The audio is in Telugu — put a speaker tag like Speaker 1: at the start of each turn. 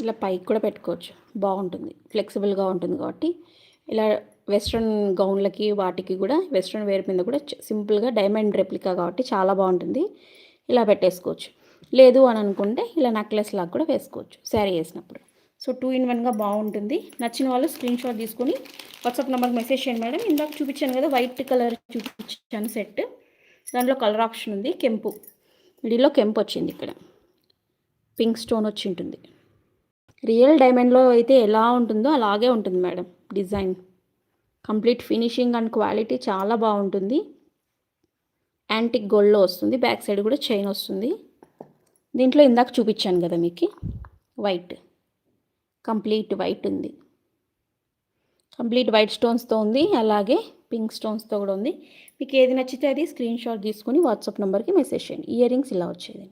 Speaker 1: ఇలా పైకి కూడా పెట్టుకోవచ్చు, బాగుంటుంది, ఫ్లెక్సిబుల్గా ఉంటుంది కాబట్టి. ఇలా వెస్ట్రన్ గౌన్లకి వాటికి కూడా వెస్ట్రన్ వేర్ మీద కూడా సింపుల్గా డైమండ్ రెప్లికా కాబట్టి చాలా బాగుంటుంది. ఇలా పెట్టేసుకోవచ్చు. లేదు అని అనుకుంటే ఇలా నెక్లెస్ లాగా కూడా వేసుకోవచ్చు శారీ వేసినప్పుడు. సో 2 in 1గా బాగుంటుంది. నచ్చిన వాళ్ళు స్క్రీన్ షాట్ తీసుకొని వాట్సాప్ నెంబర్కి మెసేజ్ చేయండి మేడం. ఇందాక చూపించాను కదా వైట్ కలర్ చూపించాను సెట్, దాంట్లో కలర్ ఆప్షన్ ఉంది. కెంపు మిడిల్లో కెంపు వచ్చింది, ఇక్కడ పింక్ స్టోన్ వచ్చి ఉంటుంది. రియల్ డైమండ్లో అయితే ఎలా ఉంటుందో అలాగే ఉంటుంది madam design. Complete finishing and quality చాలా బాగుంటుంది. యాంటిక్ గోల్డ్లో వస్తుంది. బ్యాక్ సైడ్ కూడా చైన్ వస్తుంది. దీంట్లో ఇందాక చూపించాను కదా మీకు వైట్, కంప్లీట్ వైట్ ఉంది. కంప్లీట్ వైట్ స్టోన్స్తో ఉంది, అలాగే పింక్ స్టోన్స్తో కూడా ఉంది. మీకు ఏది నచ్చితే అది స్క్రీన్ షాట్ తీసుకొని వాట్సాప్ నెంబర్కి మెసేజ్ చేయండి. ఇయర్ రింగ్స్ ఇలా వచ్చేది.